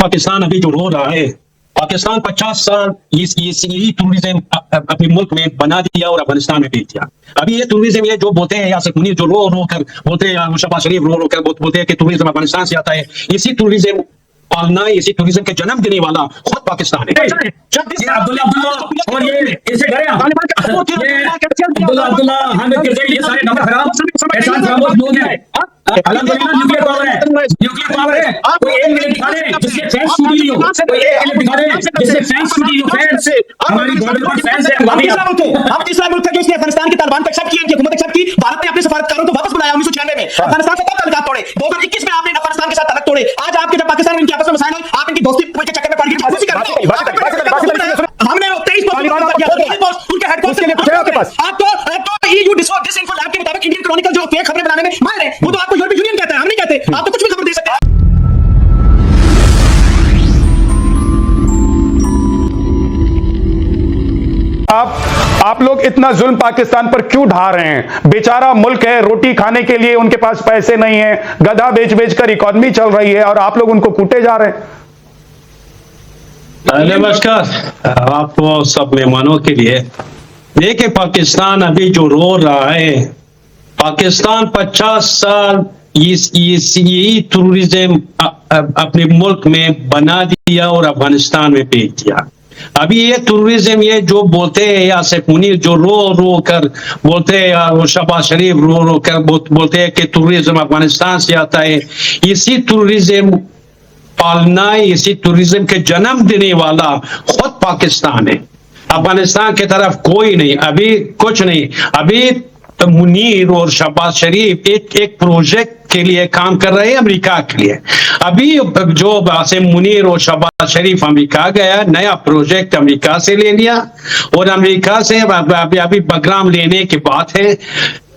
पाकिस्तान अभी जो रो रहा है, पाकिस्तान 50 साल ये टूरिज्म अपने मुल्क में बना दिया और अफगानिस्तान में भेज दिया। अभी ये टूरिज्म, ये जो बोलते हैं यासिर मुनीर जो रो रो कर बोलते हैं, शहबाज शरीफ रो रो कर बोलते हैं कि टूरिज्म अफगानिस्तान से आता है, इसी टूरिज्म पालना, इसी टूरिज्म के जन्म देने वाला खुद पाकिस्तान है। न्यूक्लियर पावर है, न्यूक्लियर पावर है। कोई एक मिनट दिखा दे जिसके फैंस स्टूडियो, कोई एक मिनट दिखा दे जिसके फैंस स्टूडियो, फैंस हमारी बॉर्डर पर फैंस है। हम तीसरा मुल्क है जो इसने अफगानिस्तान के तालिबान को एक्सेप्ट किया, इनकी हुकूमत एक्सेप्ट की। भारत ने अपने सफारतकारों को वापस बुलाया 1996 में। अफगानिस्तान से तब ताल्लुकात तोड़े, 2021 में आपने अफगानिस्तान के साथ ताल्लुक तोड़े। आज आपके जब पाकिस्तान और इनके आपस में मसाइल हुए, आप इनकी दोस्ती के चक्कर में पड़ गए, फांसी कर रहे हो। हमने 23 पोस्ट उनके हेडक्वार्टर के लिए आपके पास। आपको ईयू डिसइंफो लैब के मुताबिक इंडियन क्रॉनिकल जो फेक खबरें बनाने में माहिर है, वो तो आपको यूरोपीय यूनियन कहता है, हम नहीं कहते। आप तो कुछ भी खबर दे सकते हैं। आप लोग इतना जुल्म पाकिस्तान पर क्यों ढा रहे हैं? बेचारा मुल्क है, रोटी खाने के लिए उनके पास पैसे नहीं है, गधा बेच बेच कर इकॉनमी चल रही है और आप लोग उनको कूटे जा रहे हैं। नमस्कार आपको सब मेहमानों के लिए। देखिए पाकिस्तान अभी जो रो रहा है, पाकिस्तान 50 साल यही टूरिज्म अपने मुल्क में बना दिया और अफगानिस्तान में भेज दिया। अभी ये टूरिज्म, ये जो बोलते हैं यासिर मुनीर जो रो रो कर बोलते हैं, शहबाज शरीफ रो रो कर बोलते हैं कि टूरिज्म अफगानिस्तान से आता है, इसी टूरिज्म पालना, इसी टूरिज्म के जन्म देने वाला खुद पाकिस्तान है। अफगानिस्तान की तरफ कोई नहीं, अभी कुछ नहीं। अभी तो मुनीर और शहबाज शरीफ एक प्रोजेक्ट के लिए काम कर रहे हैं अमेरिका के लिए। अभी जो आसिम मुनीर और शहबाज शरीफ अमेरिका गया, नया प्रोजेक्ट अमेरिका से ले लिया और अमेरिका से अभी बगराम लेने की बात है।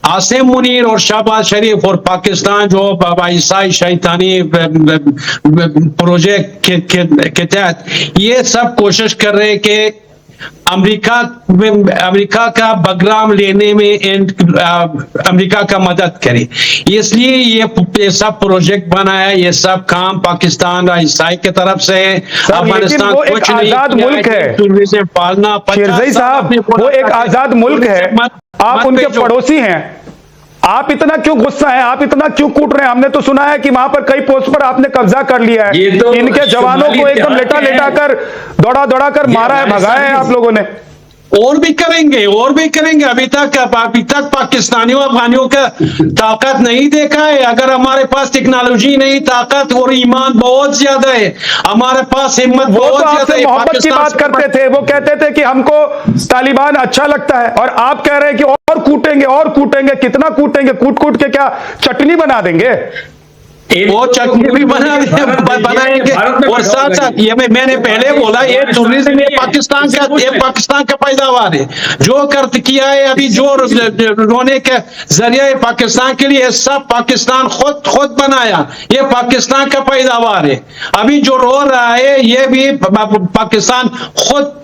आसिम मुनीर और शहबाज शरीफ और पाकिस्तान जो ईसाई शैतानी प्रोजेक्ट के तहत ये सब कोशिश कर रहे हैं कि अमेरिका का बगराम लेने में अमेरिका का मदद करे। इसलिए ये सब प्रोजेक्ट बना है, ये सब काम पाकिस्तान और ईसाई की तरफ से है। अफगानिस्तान कुछ नहीं, आजाद मुल्क है, टूरिज्म पालना। शेरज़ई साहब वो एक आजाद मुल्क है, आप उनके पड़ोसी हैं। आप इतना क्यों गुस्सा है, आप इतना क्यों कूट रहे हैं? हमने तो सुना है कि वहां पर कई पोस्ट पर आपने कब्जा कर लिया है, तो इनके जवानों को एकदम लेटा लेटा कर दौड़ा दौड़ा कर मारा है, भगाया है आप लोगों ने। और भी करेंगे, और भी करेंगे। अभी तक पाकिस्तानियों अफगानियों का ताकत नहीं देखा है। अगर हमारे पास टेक्नोलॉजी नहीं, ताकत और ईमान बहुत ज्यादा है, हमारे पास हिम्मत बहुत ज्यादा है। मोहब्बत की बात करते थे, वो कहते थे कि हमको तालिबान अच्छा लगता है, और आप कह रहे हैं कि और कूटेंगे और कूटेंगे। कितना कूटेंगे? कूट कूट के क्या चटनी बना देंगे? वो चटनी भी बनाएंगे। और साथ साथ ये मैंने पहले बोला, ये टूरिज्म पाकिस्तान का पैदावार है। जो कर किया है अभी, जो रोने के जरिए पाकिस्तान के लिए सब पाकिस्तान खुद बनाया, ये पाकिस्तान का पैदावार है। अभी जो रो रहा है ये भी पाकिस्तान खुद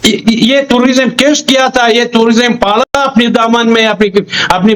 ये टूरिज्म कैश किया था, ये टूरिज्म पाला अपने दामन में, अपने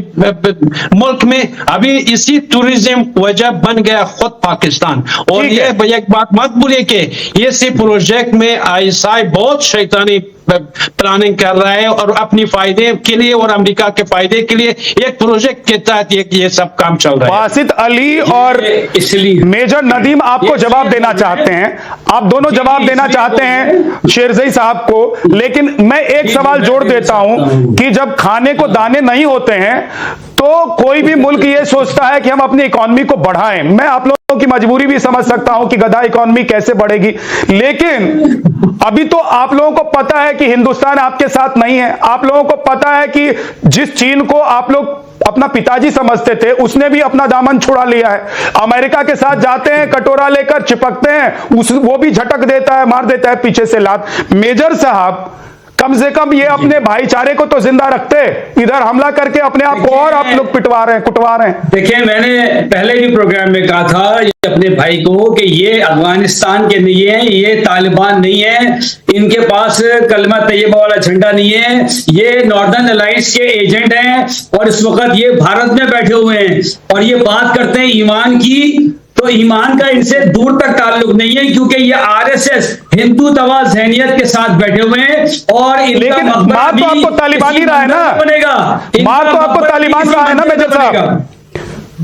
मुल्क में। अभी इसी टूरिज्म वजह बन गया खुद पाकिस्तान। और ये एक बात मत भूलिए कि इसी प्रोजेक्ट में आईएसआई बहुत शैतानी प्लानिंग कर रहा है और अपनी फायदे के लिए और अमेरिका के फायदे के लिए एक प्रोजेक्ट के तहत ये सब काम चल रहा है। बासित अली और इसलिए मेजर नदीम आपको जवाब देना चाहते हैं, आप दोनों जवाब देना चाहते हैं शेरज़ई साहब को। लेकिन मैं एक सवाल जोड़ देता हूं कि जब खाने को दाने नहीं होते हैं तो कोई भी मुल्क ये सोचता है कि हम अपनी इकॉनमी को बढ़ाएं। मैं आप लोगों की मजबूरी भी समझ सकता हूं कि गधा इकॉनमी कैसे बढ़ेगी, लेकिन अभी तो आप लोगों को पता है कि हिंदुस्तान आपके साथ नहीं है। आप लोगों को पता है कि जिस चीन को आप लोग अपना पिताजी समझते थे, उसने भी अपना दामन छुड़ा लिया है। अमेरिका के साथ जाते हैं, कटोरा लेकर चिपकते हैं, वो भी झटक देता है, मार देता है पीछे से लात। मेजर साहब कम से कम ये अपने भाईचारे को तो जिंदा रखते, इधर हमला करके अपने आप को और आप लोग कुटवा रहे हैं। देखिए, मैंने पहले भी प्रोग्राम में कहा था अपने भाई को कि ये अफगानिस्तान के नहीं है, ये तालिबान नहीं है, इनके पास कलमा तैयबा वाला झंडा नहीं है, ये नॉर्दर्न अलायंस के एजेंट हैं और इस वक्त ये भारत में बैठे हुए हैं और ये बात करते हैं ईमान की। तो ईमान का इनसे दूर तक ताल्लुक नहीं है, क्योंकि ये आरएसएस हिंदुत्व ज़हनियत के साथ बैठे हुए हैं और इनका लेकिन मकबरा मार तो भी आपको तालिबान ही रहा है ना, बनेगा। मार तो आपको तालिबान रहा है ना मेजर साहब।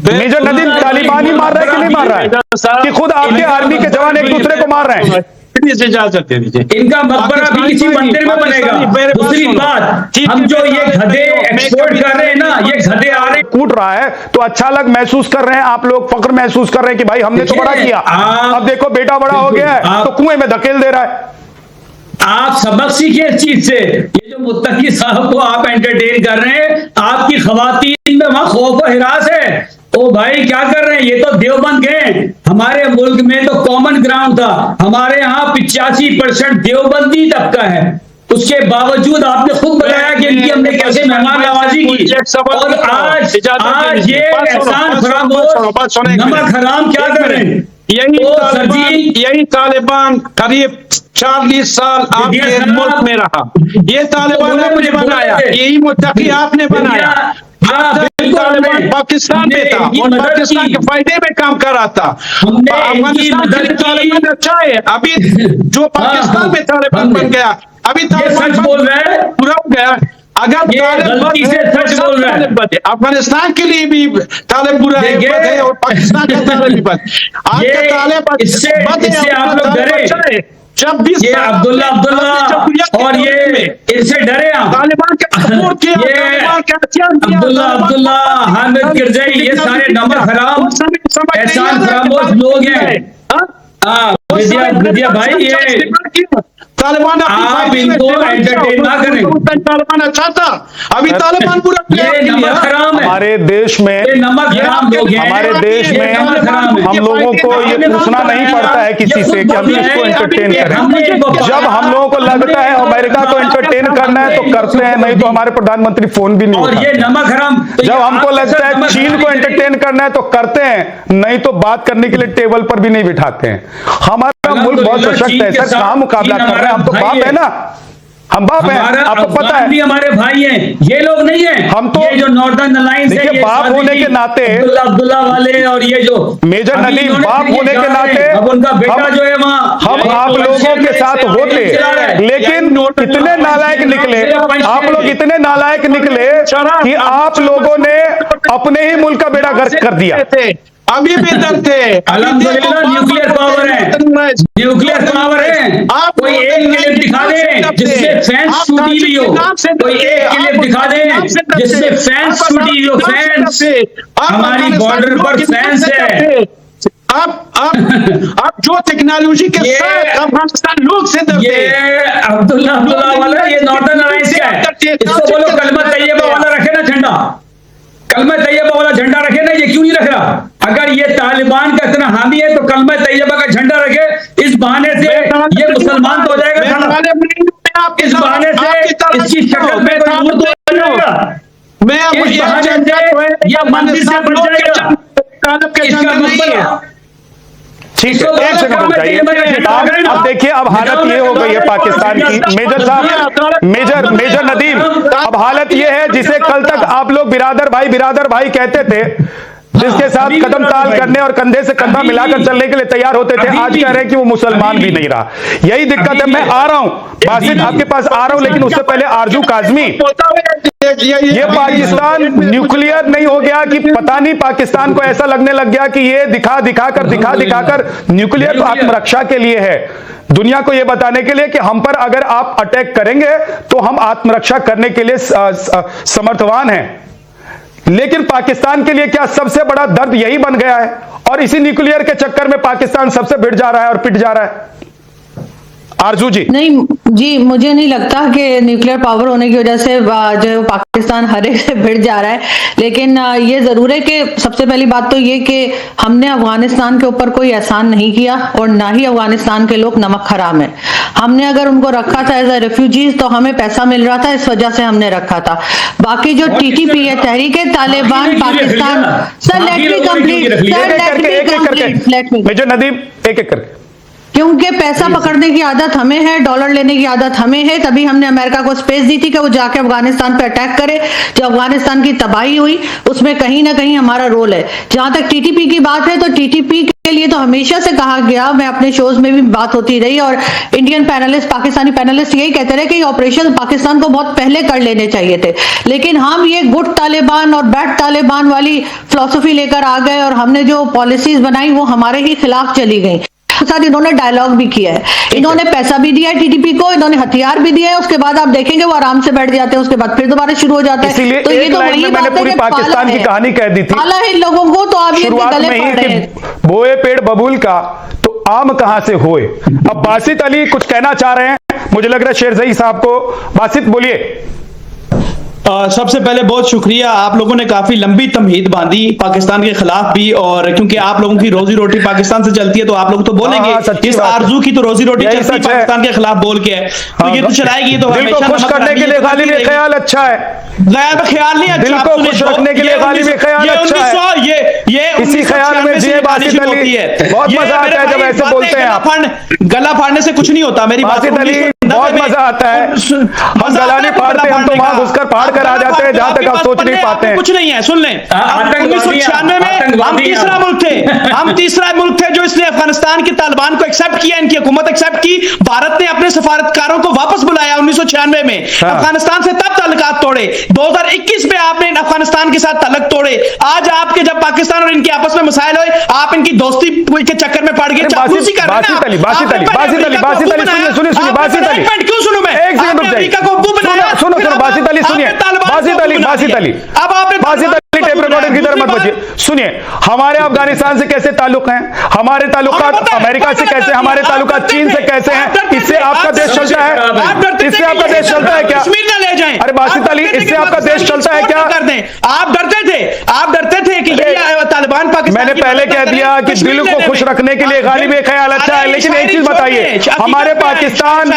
मेजर नदीम तालिबान ही मार रहा है कि नहीं मार रहा है, कि खुद आपके आर्मी के जवान एक दूसरे को मार रहे हैं? इजाजत दे दीजिए। इनका मकबरा भी किसी मंदिर में बनेगा। दूसरी बात, हम जो ये गधे एक्सपोर्ट कर रहे हैं ना, ये गधे आ रहे कूट रहा है तो अच्छा लग महसूस कर रहे हैं आप लोग, फक्र महसूस कर रहे हैं कि भाई हमने तो बड़ा किया, अब देखो बेटा बड़ा हो गया है तो कुएं में धकेल दे रहा है। आप सबक सीखिए इस चीज से। ये जो मुत्तकी साहब को आप एंटरटेन कर रहे हैं, आपकी खवातीन में वहां खौफ और हिरास है। ओ भाई क्या कर रहे हैं, ये तो देवबंद गए। हमारे मुल्क में तो कॉमन ग्राउंड था, हमारे यहाँ 85% देवबंदी तबका है। उसके बावजूद आपने खुद बताया कि इनकी हमने कैसे मेहमान नवाजी की, और आज ये एहसान फरामोश नमक हराम क्या कर रहे हैं। यही तालिबान करीब 40 साल आपके मुल्क में रहा। ये तालिबान आपने बनाया, यही मुत्तकी आपने बनाया। तालिबान पाकिस्तान में था और पाकिस्तान के फायदे में काम कर रहा था। अफगानिस्तान के लिए तालिबान अच्छा है। अभी जो पाकिस्तान में तालिबान बन गया, अभी तालिबान सच बोल रहा है, पूरा हो गया। अगर गलती से सच बोल रहा है, अफगानिस्तान के लिए भी तालिब बुरा है और पाकिस्तान का तालिब भी बद। आपका तालिब इससे आप लोग डरे। जब भी ये अब्दुल्ला और ये इनसे डरे आप। तालिबान का सपोर्ट किया, अब्दुल्ला हामिद किरजई, ये सारे नमक हराम एहसान फरामोश लोग हैं। विद्या भाई, ये तालिबान आप इनको एंटरटेन ना करें। तालिबान अच्छा था, अभी तालिबान पूरा ये नमक हराम है। हमारे देश में नमक हराम लोग हैं। हमारे देश में हम लोगों को ये पूछना नहीं पड़ता है किसी से कि हम इसको एंटरटेन करें। जब हम लोगों को लगता है अमेरिका को एंटरटेन करना है तो करते हैं, नहीं तो हमारे प्रधानमंत्री फोन भी नहीं और ये उठाते। नमक हराम जब हमको लगता है चीन को एंटरटेन करना है तो करते हैं, नहीं तो बात करने के लिए टेबल पर भी नहीं बिठाते हैं। हमारा मुल्क बहुत सशक्त है, सर कहाँ मुकाबला कर रहे हैं, हम तो बाप है ना, हम बाप हैं, आपको पता है। भी हमारे भाई हैं, ये लोग नहीं हैं। हम तो ये जो नॉर्दर्न अलायंस है, देखिए बाप होने के नाते अब्दुल्ला वाले और ये जो मेजर नदीम बाप होने के नाते अब उनका बेटा जो है वहाँ, हम आप लोगों के साथ होते, लेकिन इतने नालायक निकले, आप लोग इतने नालायक निकले कि आप लोगों ने अपने ही मुल्क का बेड़ा गर्क कर दिया। अभी भी डरते। अल्हम्दुलिल्लाह न्यूक्लियर पावर है, न्यूक्लियर पावर है। आप कोई एक क्लिप दिखा दें जिससे फैंस छूटी हुई हो, कोई एक क्लिप दिखा दें जिससे फैंस छूटी हुई हो। फैंस हमारी बॉर्डर पर फैंस है। आप जो टेक्नोलॉजी के साथ अफगानिस्तान लोग से डरते। ये अब्दुल्ला वाला, ये नॉर्दर्न अलायंस का है। इसको बोलो कलमा तैयबा वाला रखे ना झंडा, कलमा तैयबा वाला झंडा रखे ना। ये क्यों नहीं रख रहा? अगर ये तालिबान का इतना हामी है तो कलमा तैयबा का झंडा रखे। इस बहाने से ये मुसलमान तो हो जाएगा, इस बहाने से इसकी शक्ल में कोई नूर तो हो जाएगा, इस बहाने से या मंदिर से बच जाएगा। इसका मतलब ठीक है, एक सेकंड रुक जाइए। अब देखिए, अब हालत ये हो गई है पाकिस्तान की, मेजर साहब, मेजर नदीम, अब हालत ये है जिसे कल तक आप लोग बिरादर भाई कहते थे, जिसके साथ कदम ताल करने और कंधे से कंधा मिलाकर चलने के लिए तैयार होते थे, आज कह रहे हैं कि वो मुसलमान भी नहीं रहा। यही दिक्कत है। मैं आ रहा हूं बासित, आपके पास आ रहा हूं, लेकिन उससे पहले आरजू काजमी, ये पाकिस्तान न्यूक्लियर नहीं हो गया कि पता नहीं पाकिस्तान को ऐसा लगने लग गया कि ये दिखा दिखाकर न्यूक्लियर आत्मरक्षा के लिए है, दुनिया को यह बताने के लिए कि हम पर अगर आप अटैक करेंगे तो हम आत्मरक्षा करने के लिए समर्थवान हैं। लेकिन पाकिस्तान के लिए क्या सबसे बड़ा दर्द यही बन गया है, और इसी न्यूक्लियर के चक्कर में पाकिस्तान सबसे भिड़ जा रहा है और पिट जा रहा है। आरजू जी। नहीं जी, मुझे नहीं लगता कि न्यूक्लियर पावर होने की वजह से जो पाकिस्तान हरे से भिड़ जा रहा है, लेकिन ये जरूर है कि सबसे पहली बात तो ये कि हमने अफगानिस्तान के ऊपर कोई एहसान नहीं किया और ना ही अफगानिस्तान के लोग नमक हराम है। हमने अगर उनको रखा था एज ए रेफ्यूजीज तो हमें पैसा मिल रहा था, इस वजह से हमने रखा था। बाकी जो टीटीपी है, Tehreek Taliban Pakistan, sir let me complete, major Nadeem एक करके, क्योंकि पैसा पकड़ने की आदत हमें है, डॉलर लेने की आदत हमें है, तभी हमने अमेरिका को स्पेस दी थी कि वो जाके अफगानिस्तान पे अटैक करे। जो अफगानिस्तान की तबाही हुई उसमें कहीं ना कहीं हमारा रोल है। जहां तक टीटीपी की बात है तो टीटीपी लिए तो हमेशा से कहा गया, मैं अपने शोज में भी बात होती रही और इंडियन पैनलिस्ट, पाकिस्तानी पैनलिस्ट यही कहते रहे कि ऑपरेशन पाकिस्तान को बहुत पहले कर लेने चाहिए थे, लेकिन हम ये गुड तालिबान और बैड तालिबान वाली फिलॉसफी लेकर आ गए और हमने जो पॉलिसीज बनाई वो हमारे ही खिलाफ चली गई। साथ इन्होंने डायलॉग भी किया है, इन्होंने पैसा भी दिया है टीडीपी को, इन्होंने हथियार भी दिया है, उसके बाद आप देखेंगे वो आराम से बैठ जाते हैं, उसके बाद फिर दोबारा शुरू हो जाता है। इसीलिए तो ये एक तो लाइन वही में मैंने बात है पूरी कि पाकिस्तान की कहानी कह दी थी, पाला है इन लोगों को, तो आप ये शुरुआत गले में ही पड़ रहे कि हैं। बोए पेड़ बबूल का तो आम कहां से होए। अब बासित अली कुछ कहना चाह रहे हैं, मुझे लग रहा है शेरज़ई साहब को। बासित बोलिए। सबसे पहले बहुत शुक्रिया, आप लोगों ने काफी लंबी तमहीद बांधी पाकिस्तान के खिलाफ भी, और क्योंकि आप लोगों की रोजी रोटी पाकिस्तान से चलती है तो आप लोग तो बोलेंगे इस आरजू की तो रोजी रोटी चलती है पाकिस्तान के खिलाफ बोल के है, तो ये तो चलाएगी। तो दिल को खुश करने के लिए गालिब ख्याल अच्छा है, गायब ख्याल नहीं, दिल को खुश रखने के लिए गालिब ख्याल अच्छा है, ये इसी ख्याल में जिए बासित अली। बहुत मजा आता है जब ऐसे बोलते हैं आप। गला फाड़ने से कुछ नहीं होता, मेरी बासित अली बहुत मजा आता है, हम गला नहीं फाड़ते, हम तो वहां घुसकर फाड़ कर आ जाते हैं जहां तक आप सोच नहीं पाते हैं। कुछ नहीं है, सुन लें, 1996 में हम तीसरा मुल्क थे, हम तीसरा मुल्क थे जो इसलिए अफगानिस्तान के तालिबान को एक्सेप्ट किया, इनकी हुकूमत एक्सेप्ट की, भारत ने अपने सफारतकारों को वापस बुलाया 1996 में, अफगानिस्तान से तब ताल्लुकात तोड़े, 2021 में आपने अफगानिस्तान के साथ ताल्लुक तोड़े, आज आपके जब पाकिस्तान और इनके आपस में मसाइल हुए आप इनकी दोस्ती के चक्कर में पड़ गए, चापलूसी कर रहे हैं। बासित अली क्यों सुनूं मैं? एक सेकंड रुक जाइए, सुनो बासित अली सुनिए, बासित अली अब आपने बासित अली टेप रिकॉर्डर की तरफ मत बचिए, सुनिए, हमारे अफगानिस्तान से कैसे ताल्लुक हैं, हमारे ताल्लुकात अमेरिका से कैसे, हमारे ताल्लुकात चीन से कैसे हैं, इससे आपका देश चलता है, इससे आपका देश चलता है क्या? ले जाएं। अरे बासित अली, इससे आपका देश चलता है क्या? कर दें, आप डरते थे कि ये तालिबान पाकिस्तान, मैंने पहले कह दिया कि दिल को खुश रखने के लिए गालिब ख्याल अच्छा है, लेकिन एक चीज बताइए, हमारे पाकिस्तान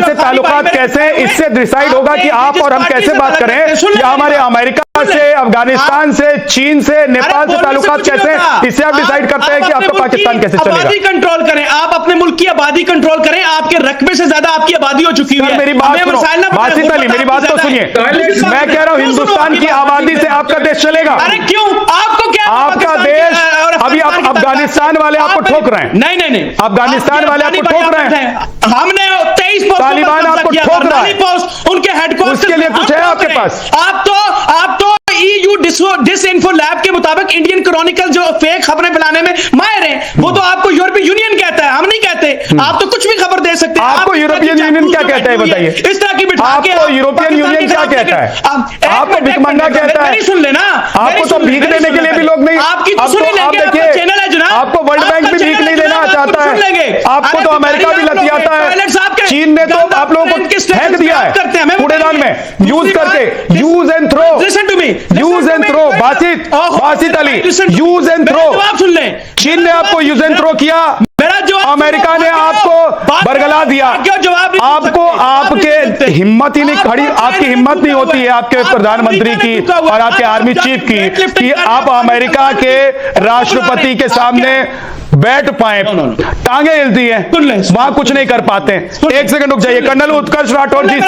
से ताल्लुकात कैसे हैं, इससे डिसाइड होगा कि आप और हम कैसे बात करें, या हमारे अमेरिका से, अफगानिस्तान से, चीन से, नेपाल से ताल्लुकात कैसे हैं, इससे आप डिसाइड करते हैं कि आपका पाकिस्तान कैसे चलेगा। आबादी कंट्रोल करें, आप अपने मुल्क की आबादी कंट्रोल करें, आपके रकबे से ज्यादा आपकी आबादी हो चुकी है। मेरी बात सुनो बासित अली, मेरी बात तो सुनिए, मैं कह रहा हूं हिंदुस्तान की आबादी से आपका देश चलेगा। अरे क्यों, आपको क्या, आपका देश, अभी आप अफगानिस्तान वाले आपको ठोक रहे हैं, नहीं, अफगानिस्तान वाले आपको ठोक रहे हैं, हमने 23 तालिबान आपको ठोक रहा है, उनके हेडक्वार्टर, उसके लिए कुछ है आपके पास? आप तो EU डिसइंफो लैब के मुताबिक इंडियन क्रॉनिकल जो फेक खबरें फैलाने में माहिर है, वो तो आपको यूरोपीय यूनियन कहता है, हम नहीं कहते। आप तो कुछ भी खबर दे सकते हैं। आपको यूरोपियन यूनियन क्या कहता है बताइए? इस तरह की बिठा के आपको यूरोपियन यूनियन क्या कहता है? आपको भिखमंगा कहता है? सुन लेना, आपको तो भीख देने के लिए भी लोग नहीं, आपकी तो सुन लेंगे, आपका चैनल है जनाब, आपको वर्ल्ड बैंक भी भीख नहीं देना चाहता है, आपको तो अमेरिका भी लतियाता है, चीन ने तो आप लोगों को फेंक दिया है कूड़ेदान में, यूज करके, use and throw, use and throw. Basit Ali, use and throw, सुन लें, चीन ने आपको यूज एंड थ्रो किया, अमेरिका ने आपको बरगला दिया, आपको आपके हिम्मत ही नहीं खड़ी, आपकी हिम्मत नहीं होती है आपके प्रधानमंत्री की और आपके आर्मी चीफ की कि आप अमेरिका के राष्ट्रपति के सामने बैठ पाए, टांगे हिलती हैं, वहां कुछ नहीं कर पाते। एक सेकंड रुक जाइए, कर्नल उत्कर्ष राठौर जी।